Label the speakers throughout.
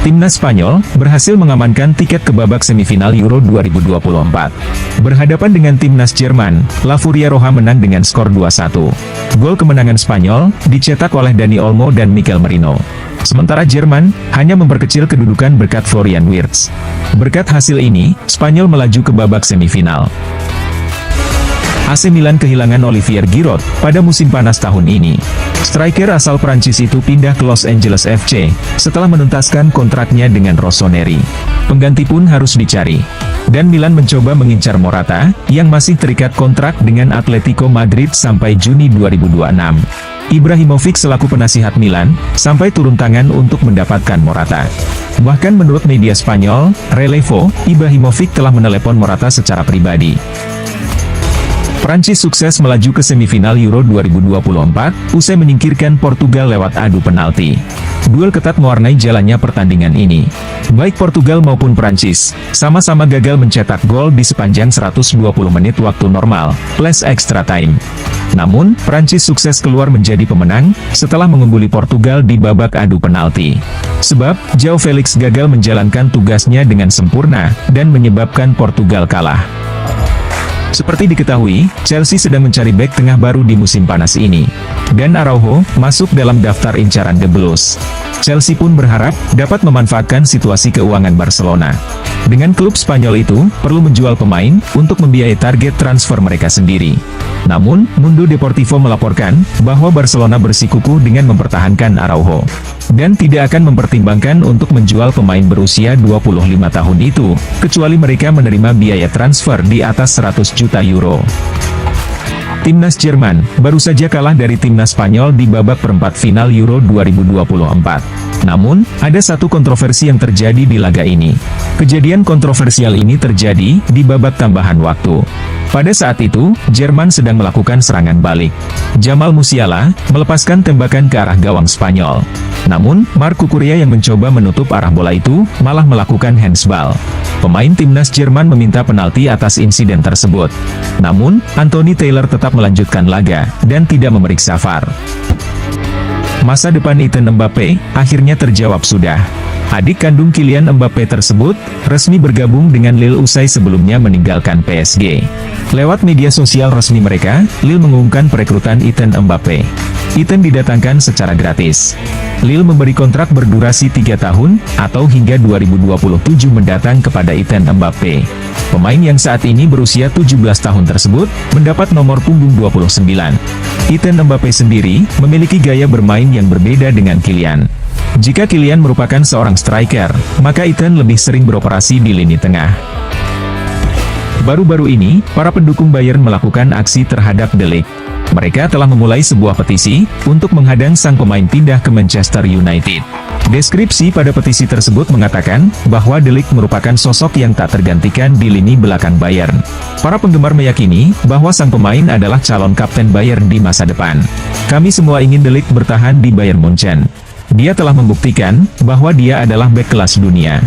Speaker 1: Timnas Spanyol berhasil mengamankan tiket ke babak semifinal Euro 2024. Berhadapan dengan Timnas Jerman, La Furia Roja menang dengan skor 2-1. Gol kemenangan Spanyol dicetak oleh Dani Olmo dan Mikel Merino. Sementara Jerman hanya memperkecil kedudukan berkat Florian Wirtz. Berkat hasil ini, Spanyol melaju ke babak semifinal. AC Milan kehilangan Olivier Giroud pada musim panas tahun ini. Striker asal Prancis itu pindah ke Los Angeles FC setelah menuntaskan kontraknya dengan Rossoneri. Pengganti pun harus dicari. Dan Milan mencoba mengincar Morata, yang masih terikat kontrak dengan Atletico Madrid sampai Juni 2026. Ibrahimovic selaku penasihat Milan, sampai turun tangan untuk mendapatkan Morata. Bahkan menurut media Spanyol, Relevo, Ibrahimovic telah menelepon Morata secara pribadi. Prancis sukses melaju ke semifinal Euro 2024, usai menyingkirkan Portugal lewat adu penalti. Duel ketat mewarnai jalannya pertandingan ini. Baik Portugal maupun Prancis, sama-sama gagal mencetak gol di sepanjang 120 menit waktu normal, plus extra time. Namun, Prancis sukses keluar menjadi pemenang, setelah mengungguli Portugal di babak adu penalti. Sebab, João Felix gagal menjalankan tugasnya dengan sempurna, dan menyebabkan Portugal kalah. Seperti diketahui, Chelsea sedang mencari bek tengah baru di musim panas ini. Dan Araujo masuk dalam daftar incaran The Blues. Chelsea pun berharap dapat memanfaatkan situasi keuangan Barcelona. Dengan klub Spanyol itu perlu menjual pemain untuk membiayai target transfer mereka sendiri. Namun, Mundo Deportivo melaporkan bahwa Barcelona bersikukuh dengan mempertahankan Araujo. Dan tidak akan mempertimbangkan untuk menjual pemain berusia 25 tahun itu, kecuali mereka menerima biaya transfer di atas 100 juta euro. Timnas Jerman baru saja kalah dari Timnas Spanyol di babak perempat final Euro 2024. Namun, ada satu kontroversi yang terjadi di laga ini. Kejadian kontroversial ini terjadi di babak tambahan waktu. Pada saat itu, Jerman sedang melakukan serangan balik. Jamal Musiala melepaskan tembakan ke arah gawang Spanyol. Namun, Marc Cucurella yang mencoba menutup arah bola itu, malah melakukan handsball. Pemain Timnas Jerman meminta penalti atas insiden tersebut. Namun, Anthony Taylor tetap melanjutkan laga, dan tidak memeriksa VAR. Masa depan Ethan Mbappe akhirnya terjawab sudah. Adik kandung Kylian Mbappe tersebut resmi bergabung dengan Lille usai sebelumnya meninggalkan PSG. Lewat media sosial resmi mereka, Lille mengumumkan perekrutan Ethan Mbappe. Ethan didatangkan secara gratis. Lille memberi kontrak berdurasi 3 tahun, atau hingga 2027 mendatang kepada Ethan Mbappe. Pemain yang saat ini berusia 17 tahun tersebut, mendapat nomor punggung 29. Ethan Mbappe sendiri, memiliki gaya bermain yang berbeda dengan Kylian. Jika Kylian merupakan seorang striker, maka Ethan lebih sering beroperasi di lini tengah. Baru-baru ini, para pendukung Bayern melakukan aksi terhadap De Ligt. Mereka telah memulai sebuah petisi untuk menghadang sang pemain pindah ke Manchester United. Deskripsi pada petisi tersebut mengatakan bahwa De Ligt merupakan sosok yang tak tergantikan di lini belakang Bayern. Para penggemar meyakini bahwa sang pemain adalah calon kapten Bayern di masa depan. Kami semua ingin De Ligt bertahan di Bayern Munchen. Dia telah membuktikan bahwa dia adalah bek kelas dunia.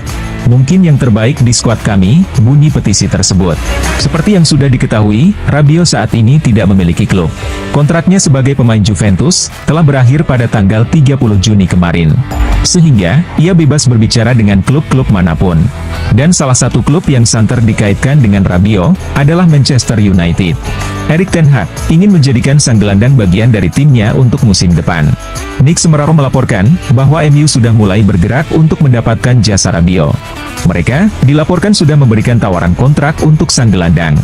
Speaker 1: Mungkin yang terbaik di skuad kami, bunyi petisi tersebut. Seperti yang sudah diketahui, Rabiot saat ini tidak memiliki klub. Kontraknya sebagai pemain Juventus telah berakhir pada tanggal 30 Juni kemarin. Sehingga, ia bebas berbicara dengan klub-klub manapun. Dan salah satu klub yang santer dikaitkan dengan Rabiot adalah Manchester United. Erik ten Hag ingin menjadikan sang gelandang bagian dari timnya untuk musim depan. Nick Semeraro melaporkan bahwa MU sudah mulai bergerak untuk mendapatkan jasa Rabiot. Mereka dilaporkan sudah memberikan tawaran kontrak untuk sang gelandang.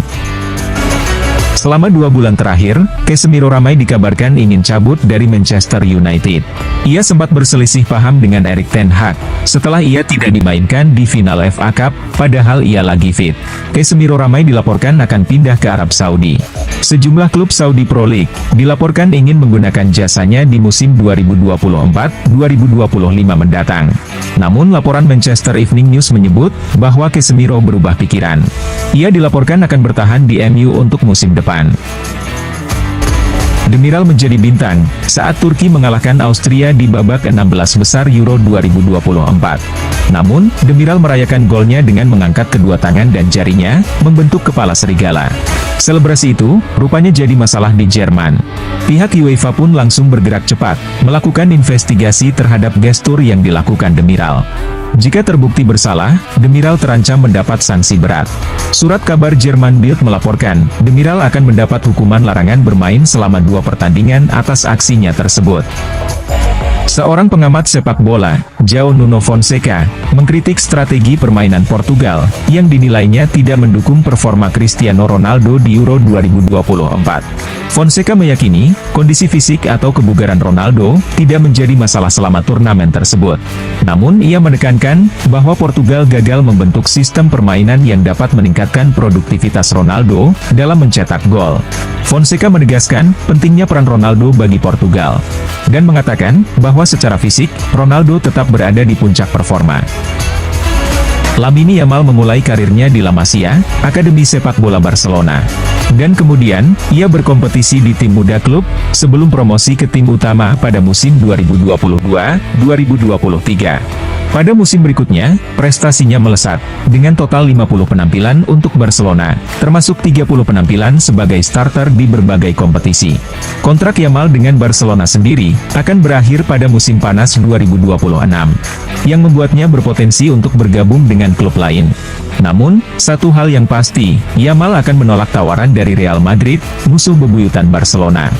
Speaker 1: Selama 2 bulan terakhir, Casemiro ramai dikabarkan ingin cabut dari Manchester United. Ia sempat berselisih paham dengan Erik ten Hag, setelah ia tidak dimainkan di final FA Cup, padahal ia lagi fit. Casemiro ramai dilaporkan akan pindah ke Arab Saudi. Sejumlah klub Saudi Pro League dilaporkan ingin menggunakan jasanya di musim 2024-2025 mendatang. Namun laporan Manchester Evening News menyebut bahwa Casemiro berubah pikiran. Ia dilaporkan akan bertahan di MU untuk musim depan. Demiral menjadi bintang saat Turki mengalahkan Austria di babak 16 besar Euro 2024. Namun, Demiral merayakan golnya dengan mengangkat kedua tangan dan jarinya, membentuk kepala serigala. Selebrasi itu, rupanya jadi masalah di Jerman. Pihak UEFA pun langsung bergerak cepat, melakukan investigasi terhadap gestur yang dilakukan Demiral. Jika terbukti bersalah, Demiral terancam mendapat sanksi berat. Surat kabar Jerman Bild melaporkan, Demiral akan mendapat hukuman larangan bermain selama 2 pertandingan atas aksinya tersebut. Seorang pengamat sepak bola, João Nuno Fonseca, mengkritik strategi permainan Portugal, yang dinilainya tidak mendukung performa Cristiano Ronaldo di Euro 2024. Fonseca meyakini, kondisi fisik atau kebugaran Ronaldo, tidak menjadi masalah selama turnamen tersebut. Namun ia menekankan, bahwa Portugal gagal membentuk sistem permainan yang dapat meningkatkan produktivitas Ronaldo, dalam mencetak gol. Fonseca menegaskan, pentingnya peran Ronaldo bagi Portugal. Dan mengatakan, bahwa secara fisik, Ronaldo tetap berada di puncak performa. Lamine Yamal memulai karirnya di La Masia, akademi sepak bola Barcelona. Dan kemudian, ia berkompetisi di tim muda klub, sebelum promosi ke tim utama pada musim 2022-2023. Pada musim berikutnya, prestasinya melesat, dengan total 50 penampilan untuk Barcelona, termasuk 30 penampilan sebagai starter di berbagai kompetisi. Kontrak Yamal dengan Barcelona sendiri, akan berakhir pada musim panas 2026, yang membuatnya berpotensi untuk bergabung dengan klub lain. Namun, satu hal yang pasti, Yamal akan menolak tawaran dari Real Madrid, musuh bebuyutan Barcelona.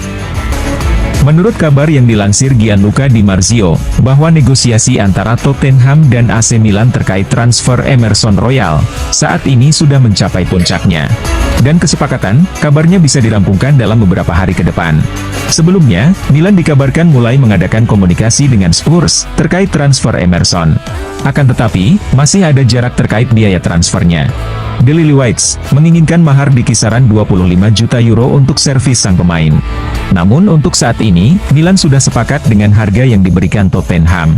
Speaker 1: Menurut kabar yang dilansir Gianluca Di Marzio, bahwa negosiasi antara Tottenham dan AC Milan terkait transfer Emerson Royal, saat ini sudah mencapai puncaknya. Dan kesepakatan, kabarnya bisa dirampungkan dalam beberapa hari ke depan. Sebelumnya, Milan dikabarkan mulai mengadakan komunikasi dengan Spurs, terkait transfer Emerson. Akan tetapi, masih ada jarak terkait biaya transfernya. The Lilywhites menginginkan mahar di kisaran 25 juta euro untuk servis sang pemain. Namun untuk saat ini, Milan sudah sepakat dengan harga yang diberikan Tottenham.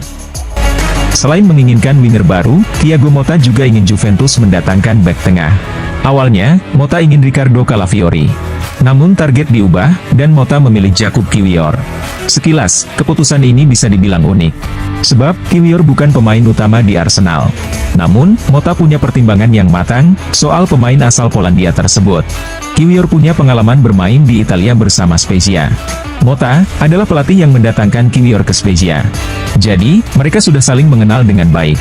Speaker 1: Selain menginginkan winger baru, Thiago Motta juga ingin Juventus mendatangkan bek tengah. Awalnya, Motta ingin Riccardo Calafiori. Namun target diubah, dan Motta memilih Jakub Kiwior. Sekilas, keputusan ini bisa dibilang unik. Sebab, Kiwior bukan pemain utama di Arsenal. Namun, Motta punya pertimbangan yang matang, soal pemain asal Polandia tersebut. Kiwior punya pengalaman bermain di Italia bersama Spezia. Motta adalah pelatih yang mendatangkan Kiwior ke Spezia. Jadi, mereka sudah saling mengenal dengan baik.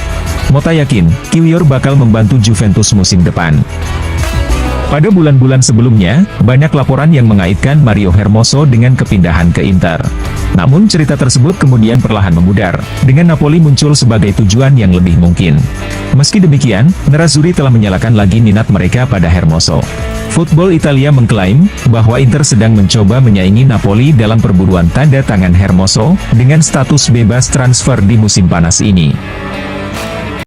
Speaker 1: Motta yakin, Kiwior bakal membantu Juventus musim depan. Pada bulan-bulan sebelumnya, banyak laporan yang mengaitkan Mario Hermoso dengan kepindahan ke Inter. Namun cerita tersebut kemudian perlahan memudar, dengan Napoli muncul sebagai tujuan yang lebih mungkin. Meski demikian, Nerazzurri telah menyalakan lagi minat mereka pada Hermoso. Football Italia mengklaim, bahwa Inter sedang mencoba menyaingi Napoli dalam perburuan tanda tangan Hermoso, dengan status bebas transfer di musim panas ini.